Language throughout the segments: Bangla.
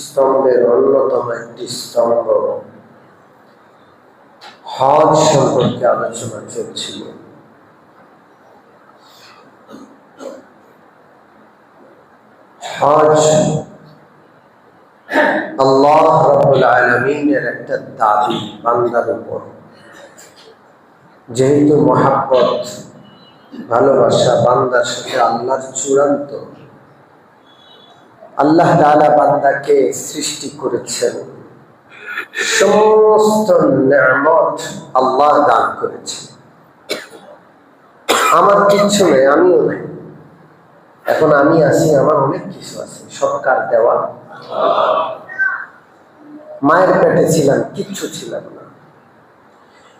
স্তম্ভের অন্যতম একটি স্তম্ভ হজ সম্পর্কে আলোচনা চলছিল। হজ আল্লাহ রাব্বুল আলামিনের একটা দাবি বান্দার উপর। যেহেতু মহাব্বত ভালোবাসা বান্দার সাথে আল্লাহর চূড়ান্ত, আল্লাহ তাআলা বান্দাকে সৃষ্টি করেছেন, সমস্ত নেয়ামত আল্লাহ দান করেছেন। আমার কিচ্ছু নেই, আমিও নেই। এখন আমি আছি, আমার অনেক কিছু আছে, সরকার দেওয়া। মায়ের পেটে ছিলাম, কিচ্ছু ছিলাম না।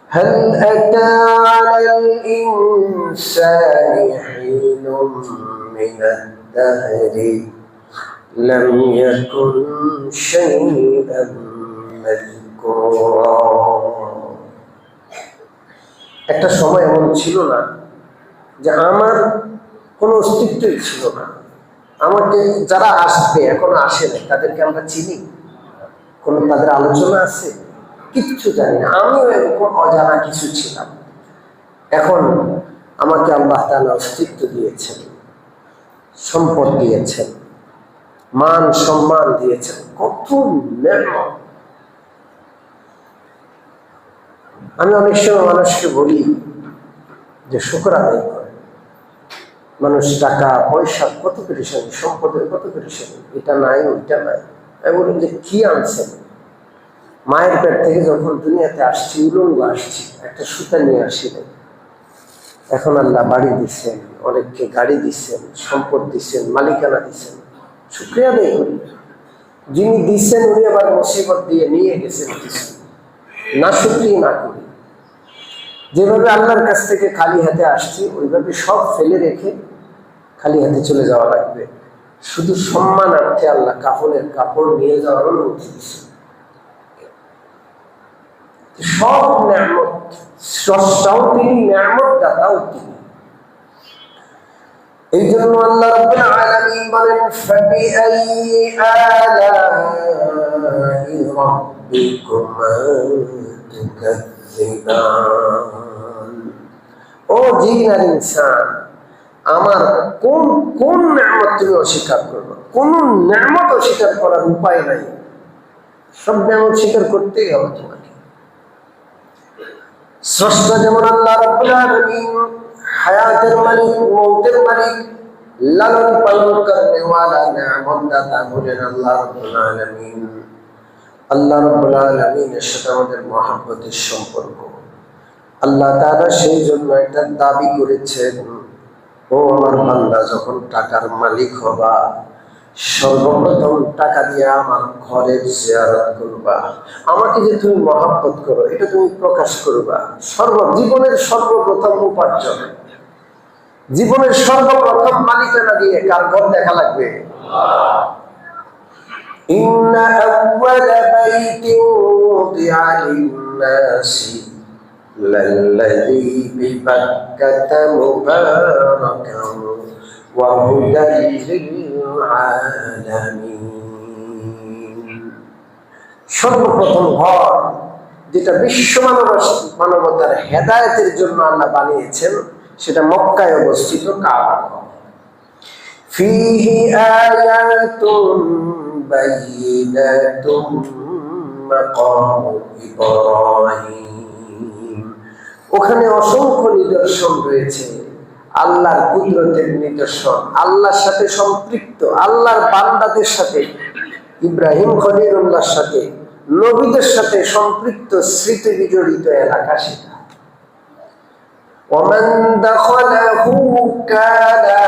هل أتى على الإنسان حين من الدهر لم يكن شيئا مذكورا। একটা সময় এমন ছিল না যে আমার কোনো অস্তিত্বই ছিল না। আমাকে যারা আসবে, এখনো আসে না, তাদেরকে আমরা চিনি? কোনো তাদের আলোচনা আছে? কিচ্ছু জানি না। আমিও এরকম অজানা কিছু ছিলাম। এখন আমাকে আল্লাহ তাআলা অস্তিত্ব দিয়েছেন, সম্পদ দিয়েছেন, মান সম্মান দিয়েছেন, কত নেয়ামত। আমি অনেক সময় মানুষকে বলি যে শুকর আদায় করে। মানুষ টাকা পয়সা কত পেরেশানি, সম্পদের কত পেরেশানি, এটা নাই ওইটা নাই। আমি বললাম যে কি আনছেন? মায়ের পেট থেকে যখন দুনিয়াতে আসছি, উলঙ্গ আসছি, একটা সুতা নিয়ে আসি নাই। এখন আল্লাহ বাড়ি দিচ্ছেন, অনেককে গাড়ি দিচ্ছেন, সম্পদ দিচ্ছেন, মালিকানা দিচ্ছেন, শুকরিয়া আদায় করি। যিনি দিচ্ছেন উনি আবার মুসিবত দিয়ে নিয়ে গেছেন কিছু, না শুকরিয়া না করি। যেভাবে আল্লাহর কাছ থেকে খালি হাতে আসছি, ওইভাবে সব ফেলে রেখে খালি হাতে চলে যাওয়া লাগবে। শুধু সম্মানার্থে আল্লাহ কাফনের কাপড় নিয়ে যাওয়ার অনুমতি দিচ্ছে। সব নেয়ামত স্রষ্টাও তিনি, নেয়ামত দাতাও তিনি। এই জন্য আল্লাহ রাব্বুল আলামিন বলেন, ফাবিআইয়ি আলাই রাব্বিকুমা তুকাজ্জিবান। ও জিন আর ইনসান, আমার কোন কোন নেয়ামত তুমি অস্বীকার করবে? কোন নেয়ামত অস্বীকার করার উপায় নাই। সব নেয়ামত স্বীকার করতেই হবে তোমাকে। স্রষ্টা যেমন আল্লাহ রাব্বুল আলামিন, হায়াতের মালিক, মৌতের মালিক, লালন পালন করনে ওয়ালা, নেয়ামত দাতা হলেন আল্লাহ রাব্বুল আলামিন। আল্লাহ রাব্বুল আলামিনের সাথে আমাদের মহব্বতের সম্পর্ক। আল্লাহ তাআলা সেই জন্য একটা দাবি করেছেন, ও আমার বান্দা, যখন টাকার মালিক হবা, সর্বপ্রথম টাকা দিয়ে আমার ঘরের জিয়ারত করবা। আমাকে যে তুমি মহব্বত করো, এটা তুমি প্রকাশ করবা। জীবনের সর্বপ্রথম উপার্জন, জীবনের সর্বপ্রথম মালিকানা দিয়ে কার ঘর দেখা লাগবে? ইন্না আউওয়ালা বাইতিন উদিআ লিন-নাসি লাল্লাযী বিবাক্কাতা মুবারাকান ওয়া হুদাল লিল-আলামিন। সর্বপ্রথম ঘর যেটা বিশ্ব মানবতার হেদায়েতের জন্য আল্লাহ বানিয়েছেন, সেটা মক্কায় অবস্থিত কাবা। ফীহি আয়াতুন বাইয়িনাতুন মাকামু ইব্রাহিম। ওখানে অসংখ্য নিদর্শন রয়েছে, আল্লাহর কুদরতের নিদর্শন, আল্লাহর সাথে সম্পৃক্ত, আল্লাহর বান্দাদের সাথে, ইব্রাহিম খলিলুল্লাহর সাথে, নবীদের সাথে সম্পৃক্ত স্মৃতি বিজড়িত এলাকা সেটা। ওমান দাখালাহু কানা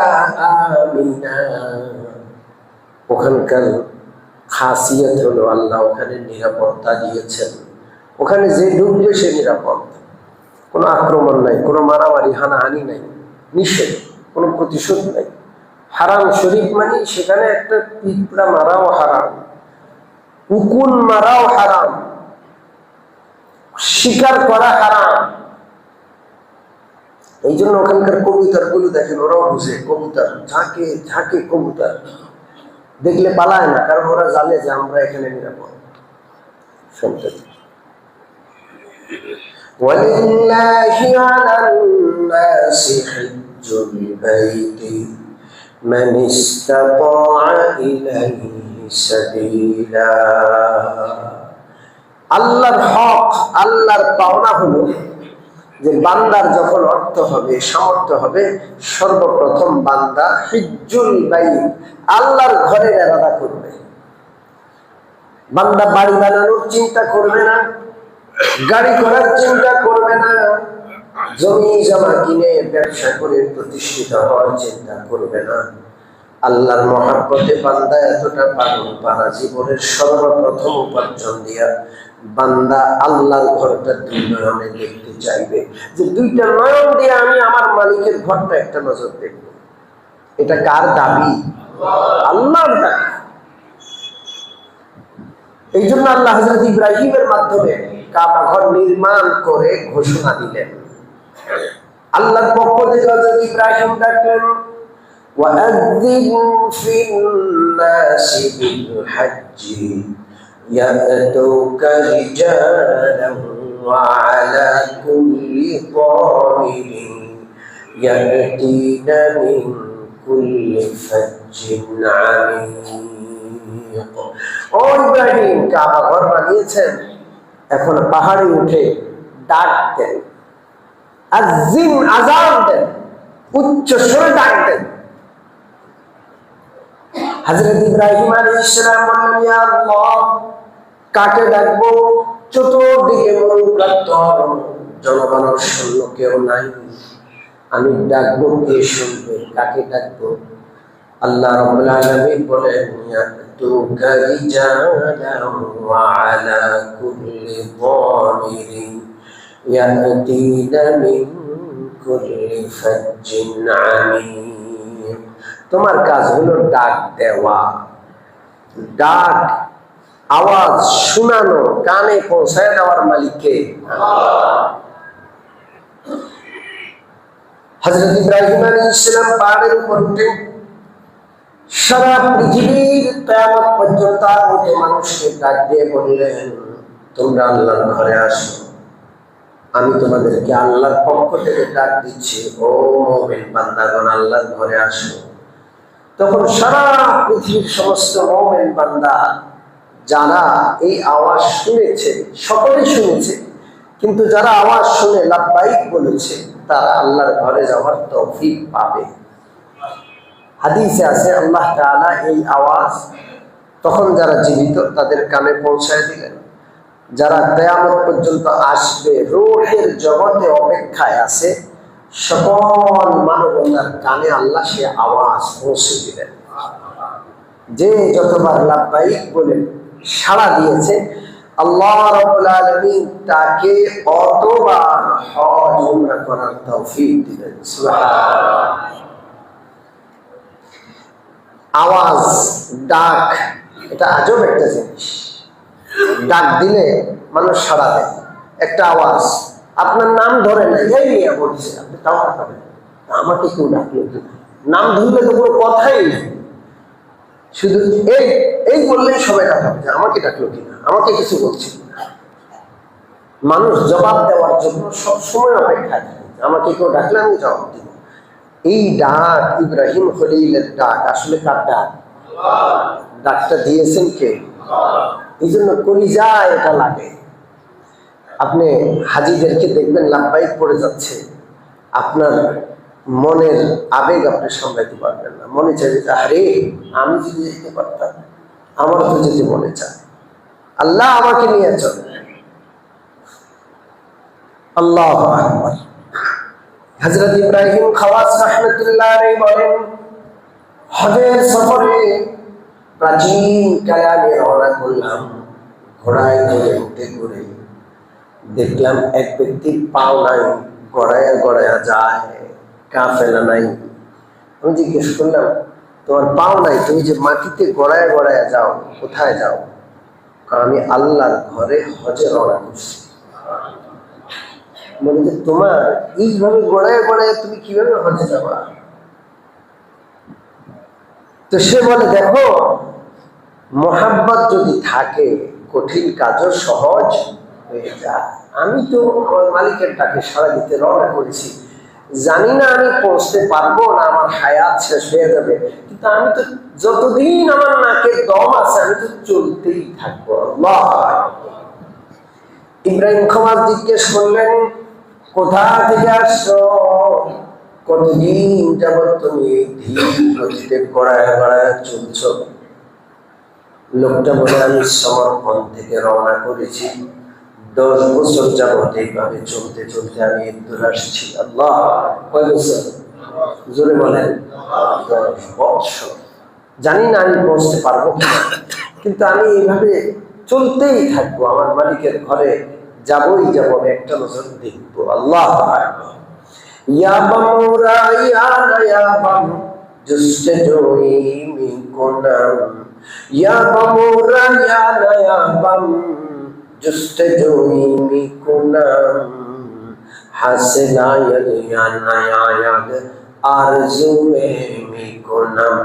আমিনা। ওখানকার খাসিয়ত হলো আল্লাহ ওখানে নিরাপত্তা দিয়েছেন। ওখানে যে ঢুকবে সে নিরাপদ, কোনো আক্রমণ নাই, কোনো মারামারি হানাহানি নাই, নিষেধ, কোনো প্রতিশোধ নাই। হারাম শরীফ মানে সেখানে একটা পিঁপড়া মারাও হারাম, উকুন মারাও হারাম, শিকার করা হারাম। এই জন্য ওখানকার কবুতর গুলো দেখেন, ওরাও বুঝে কবুতর, ঝাঁকে ঝাঁকে কবুতর। দেখলে পালায় না, কারণ ওরা জানে যে আমরা এখানে নিরাপদ। শুনতে ولله على الناس حج البيت من استطاع إليه سبيلا। আল্লাহর হক, আল্লাহর পাওনা হলো যে বান্দার যখন অর্থ হবে, সামর্থ্য হবে, সর্বপ্রথম বান্দা হিজ্জুল বাইত, আল্লাহর ঘরের ইবাদত করবে। বান্দা বাড়ি বানানোর চিন্তা করবে না, গাড়ি করার চিন্তা করবে না, জমি জমা কিনে ব্যবসা করে প্রতিষ্ঠিত হওয়ার চিন্তা করবে না। আল্লাহর মহাব্বতে বান্দা এতটা পাগল পারা, জীবনের সর্বপ্রথম উপার্জন দিয়া বান্দা আল্লাহর ঘরটা দুই নয়নে দেখতে চাইবে, যে দুইটা নয়ন দিয়ে আমি আমার মালিকের ঘরটা একটা নজর দেখব। এটা কার দাবি? আল্লাহর দাবি। এই জন্য আল্লাহ হযরত ইব্রাহিমের মাধ্যমে কাবা ঘর নির্মাণ করে ঘোষণা দিলেন। আল্লাহর পক্ষ থেকে হযরত ইব্রাহিম ডাকলেন, وَأَذِّنْ فِي النَّاسِ بِالْحَجِّ يَأْتُوكَ رِجَالًا وَعَلَى كُلِّ ضَامِرٍ يَأْتِينَ مِنْ كُلِّ فَجٍّ عَمِيقٍ। ও ইব্রাহিম, কাবা ঘর বানিয়েছেন, এখন পাহাড়ে উঠে ডাক দেন, আযিন, আযান দেন, উচ্চ স্বরে ডাক দেন। হযরত ইব্রাহিম আলাইহিস সালাম বললেন, ইয়া আল্লাহ, কাকে ডাকবো? চতুর্দিকে মরুপ্রান্ত, জনগণের শূন্য, কেউ নাই। আমি ডাকবো, কে শুনবে? কাকে ডাকবো? আল্লাহ রাব্বুল আলামিন বলেন, ইয়াতুকা রিজালান ওয়া আলা কুল্লি দামিরিন ইয়াতিনা মিন কুল্লি ফাজ্জিন আমিক। তোমার কাজ হলো ডাক দেওয়া, ডাক, আওয়াজ শোনানো, কানে পৌঁছায় দেওয়ার মালিককে আল্লাহ। হযরত ইব্রাহিম আলাইহিস সালাম পাহাড়ের উপর উঠে সারা পৃথিবীর কিয়ামত পর্যন্ত উঠে মানুষকে ডাক দিয়ে বললেন, তোমরা আল্লাহর ঘরে আসো, আমি তোমাদেরকে আল্লাহর পক্ষ থেকে ডাক দিচ্ছি, ও মুমিন বান্দাগণ, আল্লাহর ঘরে আসো। তখন সারা পৃথিবীর সমস্ত মুমিন বান্দা যারা এই আওয়াজ শুনেছে, সকলেই শুনেছে, কিন্তু যারা আওয়াজ শুনে লাব্বাইক বলেছে, তারা আল্লাহর ঘরে যাওয়ার তৌফিক পাবে। হাদিসে আছে আল্লাহ তাআলা এই আওয়াজ তখন যারা জীবিত তাদের কানে পৌঁছায় দিলেন, যারা কিয়ামত পর্যন্ত আসবে, রূহের জগতে অপেক্ষায় আছে, সকল মানবতার কানে আল্লাহ সে আওয়াজ পৌঁছে দিলেন। যে যতবার লাব্বাইক বলে সাড়া দিয়েছে, আল্লাহ রাব্বুল আলামিন তাকে অতবার হজ উমরা করার তৌফিক দিলেন। সুবহানাল্লাহ। আওয়াজ, ডাক, এটা আজব একটা জিনিস। ডাক দিলে মানুষ সাড়া দেয়, একটা আওয়াজ, আপনার নাম ধরে না, এই নিয়ে বলছে, আপনি তাও পাবেন, আমাকে কেউ ডাকলো, নাম ধরলে তো কোনো কথাই নেই, শুধু এই এই বললেই সবাই ডাকবে, যে আমাকে ডাকলো কিনা, আমাকে কিছু বলছে কিনা। মানুষ জবাব দেওয়ার জন্য সবসময় অপেক্ষায় থাকে, আমাকে কেউ ডাকলে আমি জবাব দিব। এই ডাক ইব্রাহিম খলিলের ডাক, আসলে কার ডাক? ডাকটা দিয়েছেন কে? এই জন্য কলিজায় এটা লাগে। আপনি হাজিদেরকে দেখবেন লাব্বাইক পড়ে যাচ্ছে, আপনার মনের আবেগ আপনি সামলাইতে পারবেন না, মনে চাই যে আরে আমি যদি যেতে পারতাম, আমার তো যেতে মনে চায়, আল্লাহ আমাকে নিয়ে চলে। আল্লাহু আকবার। হযরত ইব্রাহিম খাওয়াস রাহমাতুল্লাহ আলাইহি বলেন, হজের সফরে প্রাচীন কালে রওনা করলাম, ঘোড়ায় করে উঠে করে দেখলাম এক ব্যক্তির পাও নাই, গড়াইয়া গড়াইয়া যায়, কাফেলা নাই। আমি জিজ্ঞেস করলাম, তোমার পাও নাই, তুমি যে মাটিতে গড়াইয়া গড়াইয়া যাও, কোথায় যাও? কারণ আমি আল্লাহর ঘরে হজে রওনা করছি। বলে যে তোমার এইভাবে গড়াইয়া গড়াইয়া তুমি কিভাবে হজে যাবা? তো সে বলে, দেখো মোহাব্বত যদি থাকে কঠিন কাজও সহজ হয়ে যায়। আমি তো আমার মালিকের ডাকে সাড়া দিতে রওনা করেছি, জানি না আমি পৌঁছতে পারবো না, আমার হায়াত শেষ হয়ে যাবে, কিন্তু আমি তো যতদিন আমার নাকে দম আছে আমি তো চলতেই থাকবো। আল্লাহ। ইব্রাহিম খলিল জিজ্ঞেস করলেন, কোথা থেকে আসছো? কতদিন যাবত তুমি ধীর গতিতে গড়ায় গড়ায় চলছ? লোকটা বলে, আমি সমরকন্দ থেকে রওনা করেছি, 10 বছর যাবত এইভাবে চলতে চলতে আমি দূর আসছি। আল্লাহ। কয় বছর? জোরে বলেন। 10 বছর। জানি না আমি পৌঁছতে পারবো কিনা, কিন্তু আমি এইভাবে চলতেই থাকবো, আমার মালিকের ঘরে যাবই যাব, একটা নজর দেখবো। আল্লাহ। ইয়া বামুরা ইয়া নয়া বাম জুস্তে জোই মি কোনাম, ইয়া বামুরা ইয়া নয়া বাম জুস্তে জোই মি কোনাম, হাসনায়দ ইয়া নয়ায়দ আরজুয়ে মি কোনাম,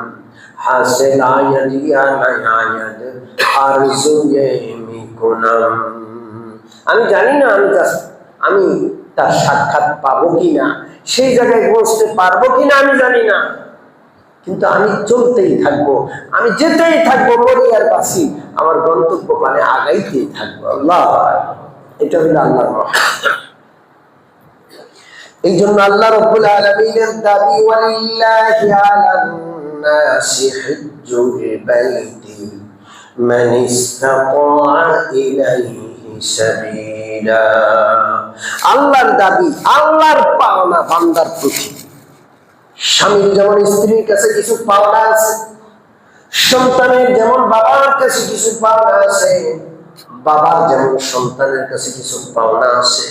হাসনায়দ ইয়া নয়ায়দ আরজুয়ে মি কোনাম। আমি জানি না আমি তার সাক্ষাৎ পাবো কিনা, সেই জায়গায় পৌঁছতে পারবো কিনা আমি জানি না, কিন্তু আমি চলতেই থাকবো, আমি যেতেই থাকবো, মরি আর বাঁচি, আমার গন্তব্য মানে আগাইতেই থাকবো। আল্লাহ। এটা হলো আল্লাহর মহব্বত। এই জন্য আল্লাহ রাব্বুল আলামিনের দাবি, ওয়ালিল্লাহি আলান নাসি হিজ্জুল বাইতি মান ইসতাতা ইলাইহি সাবিলা। আল্লাহর দাবি, আল্লাহর পাওনা বান্দার প্রতি। স্বামীর যেমন স্ত্রীর কাছে কিছু পাওনা আছে, সন্তানের যেমন বাবার কাছে কিছু পাওনা আছে, বাবার যেমন সন্তানের কাছে কিছু পাওনা আছে,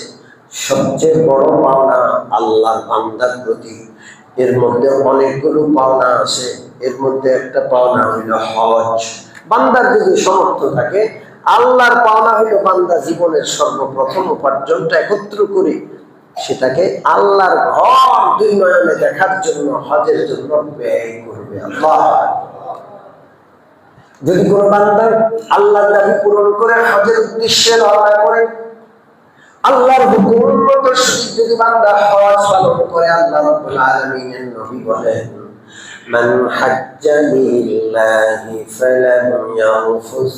সবচেয়ে বড় পাওনা আল্লাহর বান্দার প্রতি। এর মধ্যে অনেকগুলো পাওনা আছে, এর মধ্যে একটা পাওনা হইল হজ। বান্দার যদি সামর্থ্য থাকে, আল্লাহর পাওনা হইল বান্দা জীবনের সর্বপ্রথম উপার্জনটা একত্র করে সেটাকে আল্লাহর ঘর 2 নয়নে দেখার জন্য হজের জন্য ব্যয় করবে। আল্লাহ। যদি কোনো বান্দা আল্লাহর দাবি পূরণ করে হজের উদ্দেশ্যে রওনা করে, আল্লাহর হুকুম মতো যদি বান্দা হজ পালন করে, আল্লাহ রাব্বুল আলামিনের নবী বলেন, মান হাজ্জা লিল্লাহি ফালাম ইয়ারফুস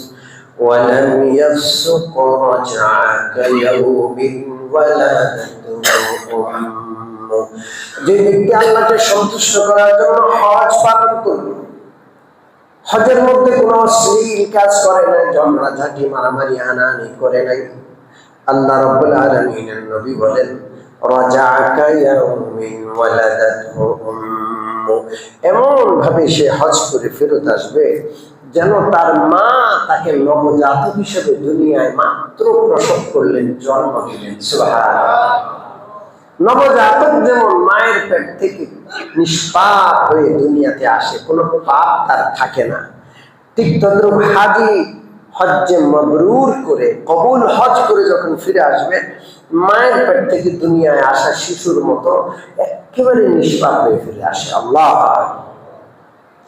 ওয়া লাম ইয়াফসুক রাজআ কায়াউমিন ওয়ালাদাতুহু উম্মু। যে ব্যক্তি আল্লাহকে সন্তুষ্ট করার জন্য হজ পালন করবে, হজের মধ্যে কোনো অশ্লীল কাজ করে নাই, ঝগড়াঝাটি মারামারি হানাহানি করে নাই, আল্লাহ রাব্বুল আলামিনের নবী বলেন, রাজাআকা ইয়াউমিন ওয়ালাদাতুহু উম্মু। এমন ভাবে সে হজ করে ফেরত আসবে যেন তার মা তাকে নবজাতক হিসেবে দুনিয়ায় মাত্র প্রসব করলেন, জন্ম দিলেন। সুবহানাল্লাহ। নবজাতক যেমন মায়ের পেট থেকে নিষ্পাপ হয়ে দুনিয়াতে আসে, কোনো পাপ তার থাকে না, ঠিক তদ্রুপ হাজি হজ্জে মাবরুর করে কবুল হজ করে যখন ফিরে আসবে, মায়ের পেট থেকে দুনিয়ায় আসা শিশুর মতো একেবারে নিষ্পাপ হয়ে ফিরে আসে। আল্লাহ।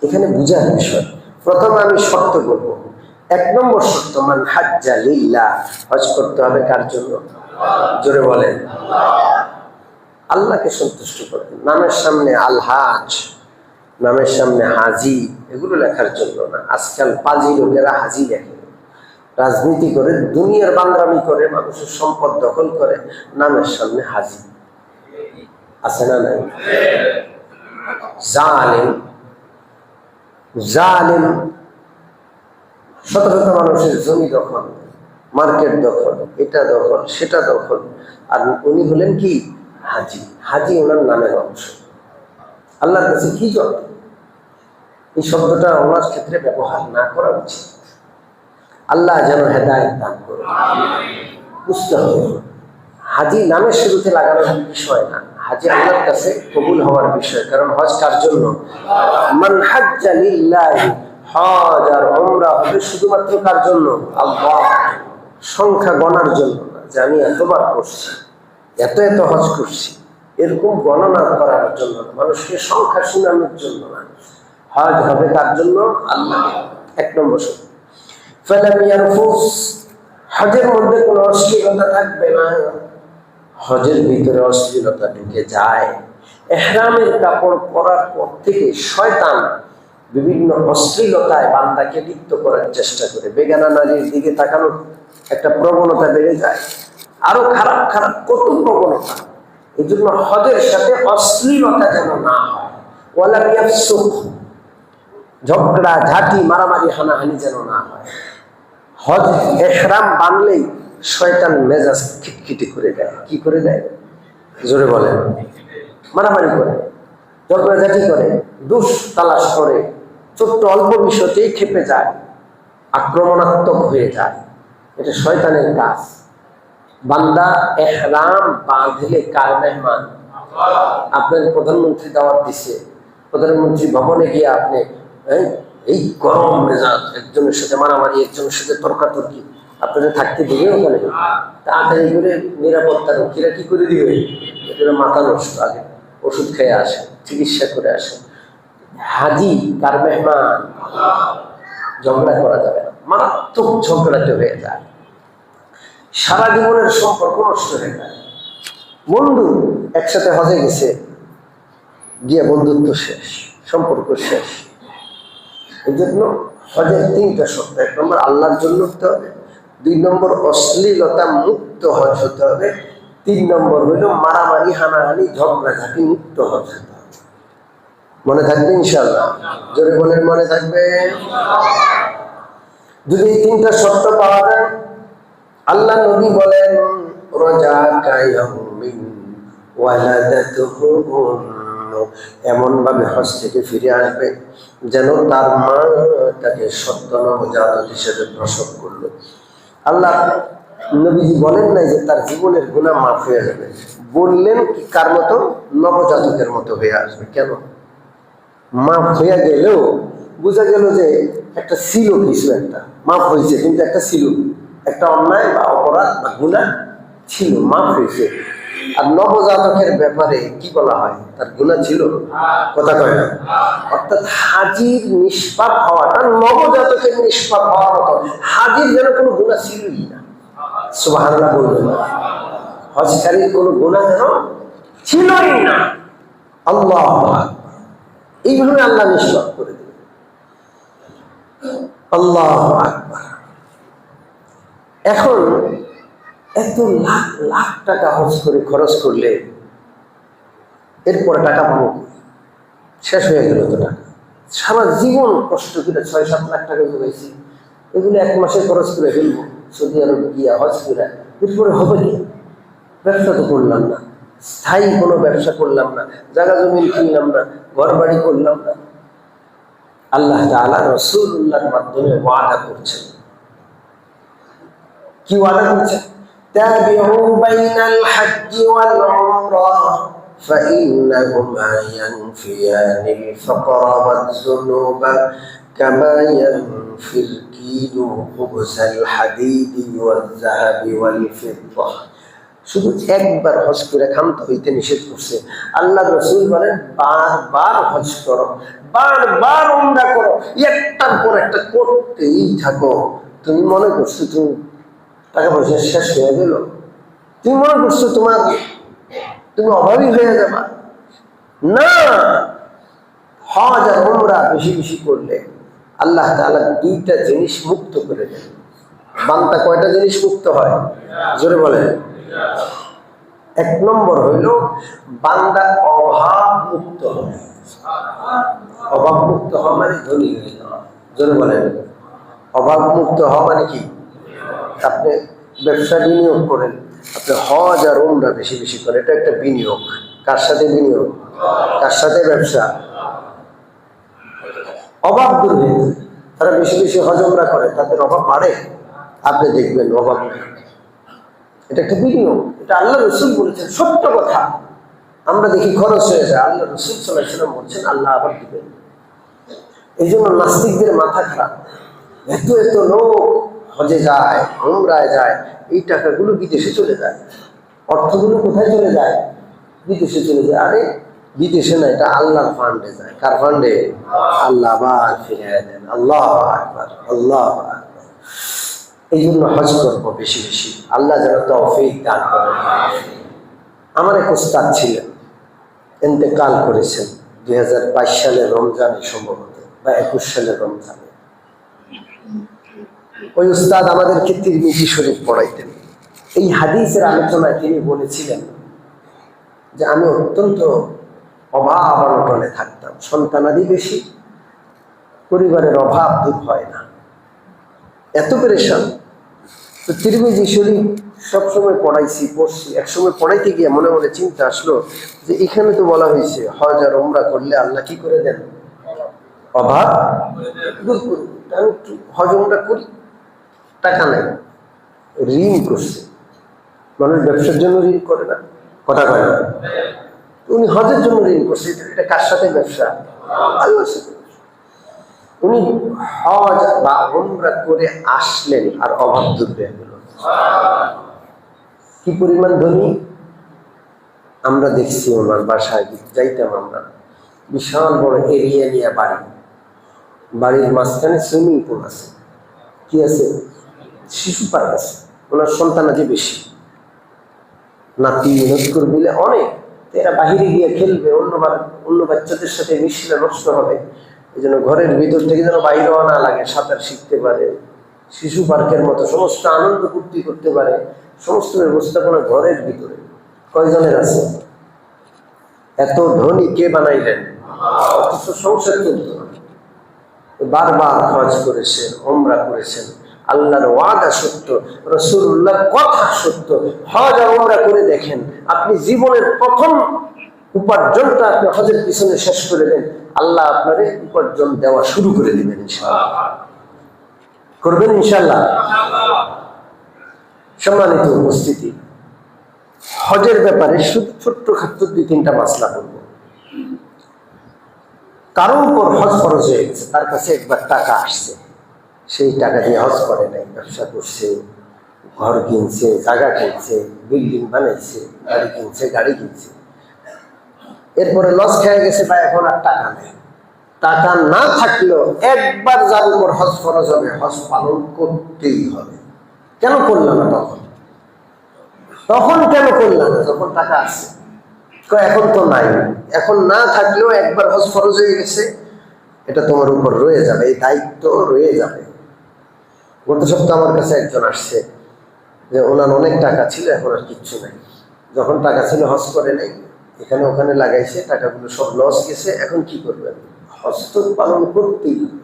এখানে বুঝার বিষয়, প্রথমে আমি শর্ত বলবো। 1 নম্বর শর্ত, মান হাজ্জা লিল্লাহ, হজ করতে হবে কার জন্য? জোরে বলেন। আল্লাহকে সন্তুষ্ট করতে। নামের সামনে আল হাজ, নামের সামনে হাজি, এগুলো লেখার জন্য না। আজকাল পাজি লোকেরা হাজি লেখে, রাজনীতি করে, দুনিয়ার বান্দরামি করে, মানুষের সম্পদ দখল করে, নামের সামনে হাজি। আছে না নাই? জালেম, জালেম। শত শত মানুষের জমি দখল, মার্কেট দখল, এটা দখল, সেটা দখল, আর উনি হলেন কি? হাজি। হাজি ওনার নামের অংশ। আল্লাহর কাছে কি জন্য এই শব্দটা ওনার ক্ষেত্রে ব্যবহার না করা উচিত। আল্লাহ যেন হেদায়েত দান করে। বুঝতে হবে, হাজি নামের শুরুতে লাগানোর বিষয় না, হাজি আল্লাহর কাছে কবুল হওয়ার বিষয়। কারণ হজ কার জন্য? মান হাজ্জা লিল্লাহি, হজ আর উমরা হবে শুধুমাত্র কার জন্য? আল্লাহ। সংখ্যা গণার জন্য না, যে আমি এতবার করছি, এত এত হজ করছি, এরকম গণনা করার জন্য, মানুষকে সংখ্যা শোনানোর জন্য না। হজ হবে কার জন্য? আল্লাহ। 1 নম্বর। ফালাম ইয়ারফুস, হজের মধ্যে কোনো অশ্লীলতা থাকবে না। হজের ভিতরে অশ্লীলতা ঢুকে যায়। ইহরামের কাপড় পরার পর থেকে শয়তান বিভিন্ন অশ্লীলতায় বান্দাকে লিপ্ত করার চেষ্টা করে। বেগানা নারীর দিকে তাকানোর একটা প্রবণতা বেড়ে যায়, আরো খারাপ খারাপ কত প্রবণতা। এই জন্য হজের সাথে অশ্লীলতা যেন না হয়, ওয়ালা ইয়াফসুক, ঝগড়া ঝাঁটি মারামারি হানাহানি যেন না হয়। হজ ইহরাম বানলেই শয়তান মেজাজ খিটখিটি করে দেয়। কি করে দেয়? জোরে বলেন। মারামারি করে, ঝগড়াঝাটি করে, দুষ তালাশ করে, ছোট্ট অল্প বিষয়তেই খেপে যায়, আক্রমণাত্মক হয়ে যায়। এটা শয়তানের কাজ। বান্দা ইহরাম বাঁধলে কার মেহমান? আপনার প্রধানমন্ত্রী দাওয়াত দিছে, প্রধানমন্ত্রী ভবনে গিয়ে আপনি এই গরম মেজাজ, একজনের সাথে মারামারি, একজনের সাথে তর্কাতর্কি, আপনাদের থাকতে দিবে ওখানে? তাড়াতাড়ি করে নিরাপত্তা রক্ষীরা কি করে দিবে? এটা মাথা নষ্ট। আগে ওষুধ খেয়ে আসে, চিকিৎসা করে আসে। হাজি কার মেহমান? ঝগড়া করা যাবে না, মারাত্মক ঝগড়াতে হয়ে যায়, সারা জীবনের সম্পর্ক নষ্ট হয়ে যায়। বন্ধু একসাথে হজে গেছে, গিয়ে বন্ধুত্ব শেষ, সম্পর্ক শেষ। এই জন্য হজের 3টা শর্ত। 1 নম্বর আল্লাহর জন্য হতে হবে, 2 নম্বর অশ্লীলতা মুক্ত হজ হতে হবে, 3 নম্বর হইল মারামারি হানাহানি ঝগড়াঝাটি মুক্ত হজ হতে হবে। মনে থাকবে ইনশাআল্লাহ? জোরে বলেন, মনে থাকবে? যদি এই 3টা শর্ত পাওয়া যায়, আল্লাহ নবী বলেন রোজা কায়ামিন ওয়ালাদাতুহু, এমন ভাবে হজ থেকে ফিরে আসবে যেন তার মা তাকে সত্য নবজাতক হিসেবে প্রসব করলো। আল্লাহ নবীজি বলেন নাই যে তার জীবনের গুনাহ মাফ হয়ে যাবে, বললেন কি কার মতো? নবজাতকের মতো হয়ে আসবে। কেন? মাফ হয়ে গেলেও বোঝা গেল যে একটা ছিল, কিছু একটা মাফ হয়েছে, কিন্তু একটা ছিল, একটা অন্যায় বা অপরাধ বা গুনাহ ছিল, মাফ হয়েছে। আর নবজাতকের ব্যাপারে কি বলা হয়? তার গুনাহ ছিল, কথা কয় না। অর্থাৎ হাজির নিষ্পাপ হওয়াটা নবজাতকের নিষ্পাপ হওয়ার মতো। হাজির যেন কোনো গুনাহ ছিলই না। সুবহানাল্লাহ বলবেন। হজকারীর কোনো গুনাহ যেন ছিলই না। আল্লাহু আকবার। এইভাবে আল্লাহ নিষ্পাপ করে দেবেন। আল্লাহু আকবার। এখন এত লাখ লাখ টাকা হজ করে খরচ করলে এরপরে টাকা পাবো, শেষ হয়ে গেল তো টাকা। সারা জীবন কষ্ট করে 6-7 লাখ টাকা জমাইছি, এগুলো 1 মাসে খরচ করে ফেলবো সৌদি আরব গিয়া হজ করে। এরপরে হবে কি? ব্যবসা তো করলাম না, স্থায়ী কোনো ব্যবসা করলাম না, জায়গা জমিন কিনলাম না, ঘর বাড়ি করলাম না। আল্লাহ তাআলা রাসূলুল্লাহর মাধ্যমে ওয়াদা করছেন। কি ওয়াদা করছেন? তাবিউ বাইনাল হজ্জি ওয়াল উমরাহ ফাইন্নাহুমা ইয়ানফিয়ানিল ফাকরা ওয়াজ যুনুবা কামা ইয়ানফিল কিলু খুবসাল হাদিদি ওয়াজ যাহাবি ওয়াল ফিদ্দাহ। শুধু একবার হজ করে ক্ষান্ত হইতে নিষেধ করছে। আল্লাহ রাসূল বলেন বারবার হজ করো, বারবার উমরা করো, একটার পর একটা করতেই থাকো। তুমি মনে করছো তুমি টাকা পয়সা শেষ হয়ে গেল, তুমি মনে করছো তুমি অভাবী হয়ে যাবা? না, হজ আর উমরা বেশি বেশি করলে আল্লাহ তাআলা 2টা জিনিস মুক্ত করে দেন। বান্দা কয়টা জিনিস মুক্ত হয়? জোরে বলেন। 1 নম্বর হইল বান্দা অভাব মুক্ত হয়। অভাব মুক্ত হওয়া মানে ধনী হয়ে যাওয়া। জোরে বলেন। অভাব মুক্ত হওয়া মানে কি? আপনি ব্যবসা বিনিয়োগ করেন, আপনি হজ আর উমরা বেশি বেশি করেন, এটা একটা বিনিয়োগ। কার সাথে বিনিয়োগ? কার সাথে? ব্যবসা। অভাব দূর হয়ে যায়। তারা বেশি বেশি হজ উমরা করে, তাদের অভাব বাড়ে, আপনি দেখবেন অভাব নেই। এটা একটা বিনিয়োগ। এটা আল্লাহ রাসূল বলেছেন, সত্য কথা। আমরা দেখি খরচ হয়ে যায়, আল্লাহ রাসূল সাল্লাল্লাহু আলাইহি ওয়াসাল্লাম বলছেন আল্লাহ আবার দিবেন। এই জন্য নাস্তিকদের মাথা খারাপ। এত এত লোক হজে যায়, উমরায় যায়, এই টাকাগুলো বিদেশে চলে যায়। অর্থগুলো কোথায় চলে যায়? বিদেশে চলে যায়। আরে বিদেশে না, এটা আল্লাহর ফান্ডে যায়। কার ফান্ডে? আল্লাহ আবার ফিরিয়ে দেন। আল্লাহু আকবার, আল্লাহু আকবার। এই জন্য হজ করবো বেশি বেশি, আল্লাহ যেন তৌফিক দান করেন। আমার এক উস্তাদ ছিলেন, ইন্তেকাল করেছেন 2022 সালের রমজানে সম্ভবত, বা 21 সালের রমজানে। ওই উস্তাদ আমাদেরকে তিরমিজি শরীফ পড়াইতেন। এই হাদিসের আলোচনায় তিনি বলেছিলেন যে আমি অত্যন্ত অভাব অনটনে থাকতাম, সন্তানাদি বেশি, পরিবারের অভাব দূর হয় না, এত পেরেশান। তো তিরমিজি শরীফ সবসময় পড়াইছি, পড়ছি। একসময় পড়াইতে গিয়ে মনে মনে চিন্তা আসলো যে এখানে তো বলা হয়েছে হজ আর উমরা করলে আল্লাহ কি করে দেন, অভাব দূর করুন। আমি একটু হজ উমরা করি, টাকা নাই, ঋণ করছে। মানুষ ব্যবসার জন্য ঋণ করে না, কথা কয় না। উনি হজের জন্য ঋণ করছে, এটা কার সাথে ব্যবসা, আল্লাহর সাথে। উনি হজ বা উমরা করে আসলেন আর অভাব দূর হয়ে গেল। কি পরিমাণ ধনী! আমরা দেখছি ওনার বাসায় যাইতাম আমরা, বিশাল বড় এরিয়া নিয়ে বাড়ি, বাড়ির মাঝখানে সুইমিং পুল আছে, কি আছে, শিশু পার্ক আছে। ওনার সন্তান আছে বেশি, নাতি নজকুর মিলে অনেক। এরা বাহিরে গিয়ে খেলবে, অন্য বাচ্চাদের সাথে মিশলে নষ্ট হবে, এই জন্য ঘরের ভিতর থেকে যেন বাইরেও না লাগে, সাঁতার শিখতে পারে, শিশু পার্কের মতো সমস্ত আনন্দ ফুর্তি করতে পারে, সমস্ত ব্যবস্থাপনা ঘরের ভিতরে। কয়জনের আছে? এত ধনী কে বানাইলেন? অথচ সংসার চলত না। বারবার হজ করেছেন, উমরা করেছেন, আল্লাহর ওয়াদা সত্য, রাসূলুল্লাহর কথা সত্য। হজ আর উমরা করে দেখেন, আপনি জীবনের প্রথম উপার্জনটা আপনি হজের পিছনে শেষ করে দেন, আল্লাহ আপনার উপার্জন দেওয়া শুরু করে দিবেন ইনশাআল্লাহ। করবেন ইনশাআল্লাহ। সম্মানিত উপস্থিতি, হজের ব্যাপারে শুধু ছোট্ট খাট্ট 2-3টা মাসলা বলবো। কারো উপর হজ ফরজ হয়ে গেছে, তার কাছে একবার টাকা আসছে, সেই টাকা দিয়ে হজ করে নাই, ব্যবসা করছে, ঘর কিনছে, জায়গা কিনছে, বিল্ডিং বানাইছে, গাড়ি কিনছে, গাড়ি কিনছে, এরপরে লস খেয়ে গেছে বা এখন আর টাকা নেই। টাকা না থাকলেও একবার যার উপর হজ ফরজ হবে, হজ পালন করতেই হবে। কেন করলাম না তখন? তখন কেন করলাম না যখন টাকা আছে? এখন তো নাই। এখন না থাকলেও একবার হজ ফরজ হয়ে গেছে, এটা তোমার উপর রয়ে যাবে, এই দায়িত্ব রয়ে যাবে। গত সপ্তাহে আমার কাছে একজন আসছে যে ওনার অনেক টাকা ছিল, এখন আর কিচ্ছু নাই। যখন টাকা ছিল হজ করে নেই, এখানে ওখানে লাগাইছে, টাকাগুলো সব লস গেছে, এখন কি করবেন? হজ তো পালন করতেই হবে।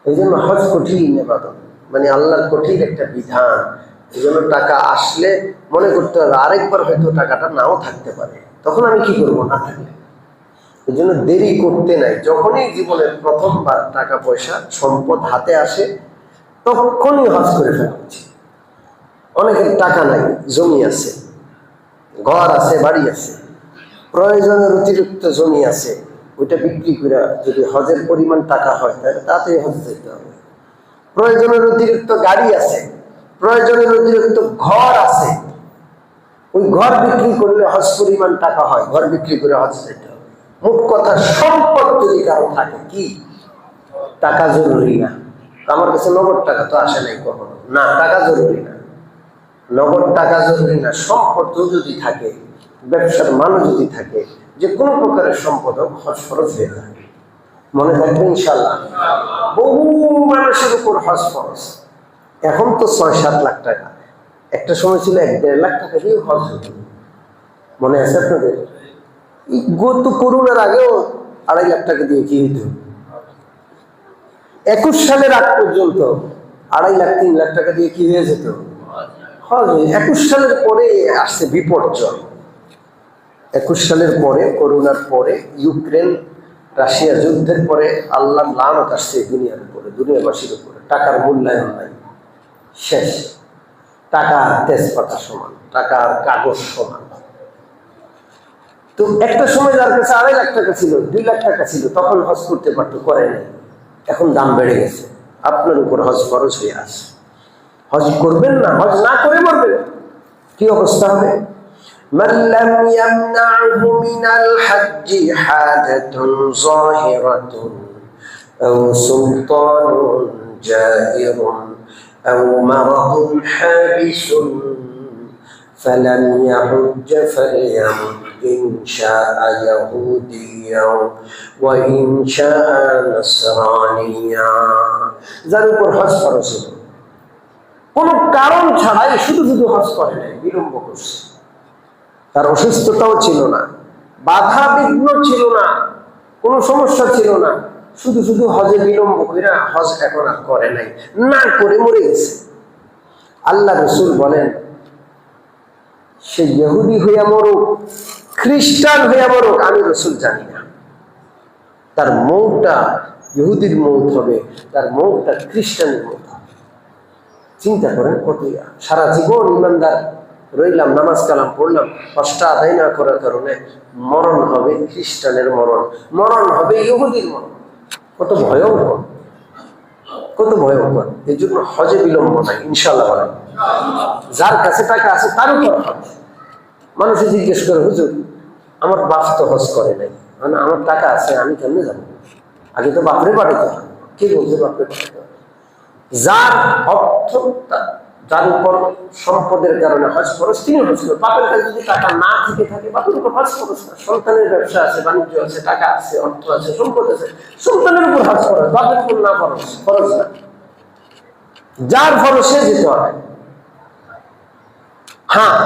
এই জন্য হজ কঠিন ইবাদত, মানে আল্লাহর কঠিন একটা বিধান। এই জন্য টাকা আসলে মনে করতে হবে আরেকবার হয়তো টাকাটা নাও থাকতে পারে, তখন আমি কি করবো না থাকলে। এই জন্য দেরি করতে নাই। যখনই জীবনের প্রথমবার টাকা পয়সা সম্পদ হাতে আসে, তখনই হজ করে ফেলা উচিত। অনেকের টাকা নাই, জমি আছে, ঘর আছে, বাড়ি আছে, প্রয়োজনের অতিরিক্ত জমি আছে, ওইটা বিক্রি করে যদি হজের পরিমাণ টাকা হয় তাহলে তাতেই হজ যেতে হবে। প্রয়োজনের অতিরিক্ত গাড়ি আছে, প্রয়োজনের অতিরিক্ত ঘর আছে, ওই ঘর বিক্রি করলে হজ পরিমাণ টাকা হয়, ঘর বিক্রি করে হজ যেতে হবে। মোট কথা সম্পদ যদি কারো থাকে, কি টাকা জরুরি না? আমার কাছে নগদ টাকা তো আসে নাই কখনো, না টাকা জরুরি না, নগদ টাকা জরুরি না। সম্পদ যদি থাকে, ব্যবসার মানও যদি থাকে, যে কোনো প্রকারের সম্পদ হজ ফরজ হয়ে থাকে। মনে থাকবে ইনশাল্লাহ। বহু মানুষের উপর হজ ফরজ। এখন তো 6-7 লাখ টাকা, একটা সময় ছিল 1-1.5 লাখ টাকা দিয়ে হজ হতো। মনে আছে আপনাদের? গত করোনার আগেও 2.5 লাখ টাকা দিয়ে কি হইত? 21 সালের আগ পর্যন্ত 2.5 লাখ 3 লাখ টাকা দিয়ে কি হয়ে যেত? হজ। 21 সালের পরে আসছে বিপর্যয়। 21 সালের পরে, করোনার পরে, ইউক্রেন রাশিয়া যুদ্ধের পরে আল্লাহর লানত আসছে দুনিয়ার উপরে, দুনিয়াবাসীর উপরে। টাকার মূল্যায়ন নাই, শেষ। টাকা তেজপাতা সমান, টাকা কাগজ সমান। তো একটা সময় যার কাছে 2.5 লাখ টাকা ছিল, 2 লাখ টাকা ছিল, তখন হজ করতে পারতো, করে নাই। এখন দাম বেড়ে গেছে, আপনার উপর হজ খরচ হয়ে আসে। হজ করবেন না, হজ না করে মরবেন, কি অবস্থা হবে? من لم يمنعه من الحج حاجة ظاهرة أو سلطان جائر أو مرض حابس فلم يحج فليمت إن شاء يهوديا وإن شاء نصرانيا যার উপর হজ ফরজ ছিল কোনো কারণ ছাড়াই শুধু শুধু হজ করে নাই, বিলম্ব করছে, তার অসুস্থতাও ছিল না, বাধা বিঘ্ন ছিল না, কোনো সমস্যা ছিল না, শুধু শুধু হজে বিলম্ব করে হজ এখন আর করে নাই, না করে মরে গেছে। আল্লাহ রাসূল বলেন সে ইহুদি হইয়া মরুক, খ্রিস্টান হইয়া মরুক, আমি রাসূল জানি না তার মৌতটা ইহুদির মৌত হবে, তার মৌতটা খ্রিস্টানের মৌত হবে। চিন্তা করেন কত, সারা জীবন ইমানদার রইলাম, নামাজ কালাম পড়লাম, হজটা আদায় না করার কারণে মরণ হবে খ্রিস্টানের মরণ, মরণ হবে ইহুদির মরণ। কত ভয়ঙ্কর, কত ভয়ঙ্কর। এই জন্য হজে বিলম্ব নাই ইনশাআল্লাহ বলেন। যার কাছে টাকা আছে তার উপর হজ। মানুষে জিজ্ঞেস করে, হুজুর আমার বাপ তো হজ করে নাই, মানে আমার টাকা আছে আমি কেমনে যাবো? আগে তো বাপরে পাঠাতে হবে। কে বলছে বাপরে পাঠাতে হবে? যার অর্থ, যার উপর সম্পদের কারণে হজ খরচ তিনি হজ করবেন। বাপের কাছে যদি টাকা না থেকে থাকে বাপের উপর হজ খরচ না। সন্তানের ব্যবসা আছে, বাণিজ্য আছে, টাকা আছে, অর্থ আছে, সম্পদ আছে, সন্তানের উপর হজ খরচ, বাপের উপর না খরচ না। যার খরচ সে যেতে হবে। হ্যাঁ,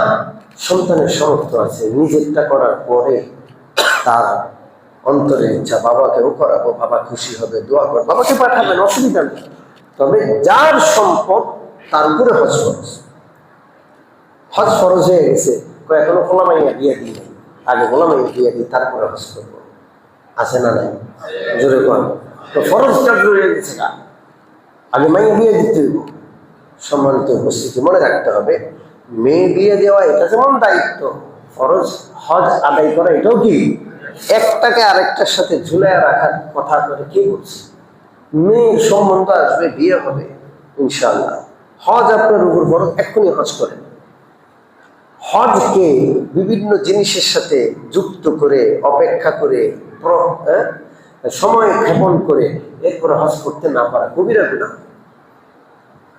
সন্তানের সামর্থ্য আছে, নিজেরটা করার পরে তার অন্তরের ইচ্ছা বাবাকেও করাবো, বাবা খুশি হবে, দোয়া করবো, বাবাকে পাঠাবেন, অসুবিধা নেই। তবে যার সম্পদ তার উপরে হজ ফরজ। হজ ফরজ হয়ে গেছে, এখনো গোলামাইয়া বিয়ে দিই নাই, আগে গোলামাইয়া বিয়ে দিই তারপরে হজ করবো, আছে না নাই? জোরে কর। তো ফরজটা জড়িয়ে গেছে না, আগে মাইয়া বিয়ে দিতে হইব। সম্মানিত উপস্থিতি, মনে রাখতে হবে মেয়ে বিয়ে দেওয়া এটা যেমন দায়িত্ব, ফরজ হজ আদায় করা এটাও কি? একটাকে আরেকটার সাথে ঝুলাইয়া রাখার কথা করে কে বলছে? মেয়ের সম্বন্ধ আসবে, বিয়ে হবে ইনশাআল্লাহ, হজ আপনার উপর ফরজ, এক্ষুনি হজ করেন। হজকে বিভিন্ন জিনিসের সাথে যুক্ত করে, অপেক্ষা করে, সময় ক্ষেপণ করে এরপরে হজ করতে না পারা কবিরা গুনাহ।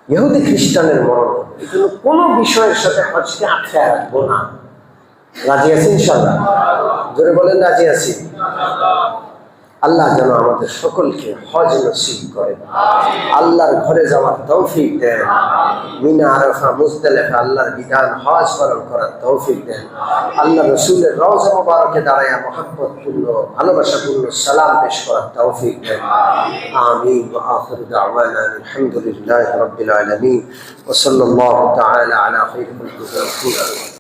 ইহুদি খ্রিস্টানের মরণ, এই জন্য কোনো বিষয়ের সাথে হজকে আটকায় রাখবো না। রাজি আছি ইনশাআল্লাহ? জোরে বলেন রাজি আছি। আল্লাহ যেন আমাদের সকলকে হজ নসিব করেন, আল্লাহর ঘরে যাওয়ার তৌফিক দেন, মিনা আরাফা মুজদালিফা আল্লাহর বিধান হজ পালন করার তৌফিক দেন, আল্লাহ রাসূলের রওজা মুবারকে দাঁড়ায়া মহব্বতপূর্ণ ভালোবাসাপূর্ণ সালাম পেশ করার তৌফিক দেন। আমিন। ওয়া আখিরু দাওয়ানা আলহামদুলিল্লাহি রাব্বিল আলামিন ওয়া সাল্লাল্লাহু তাআলা আলা খায়রি খালকিহি।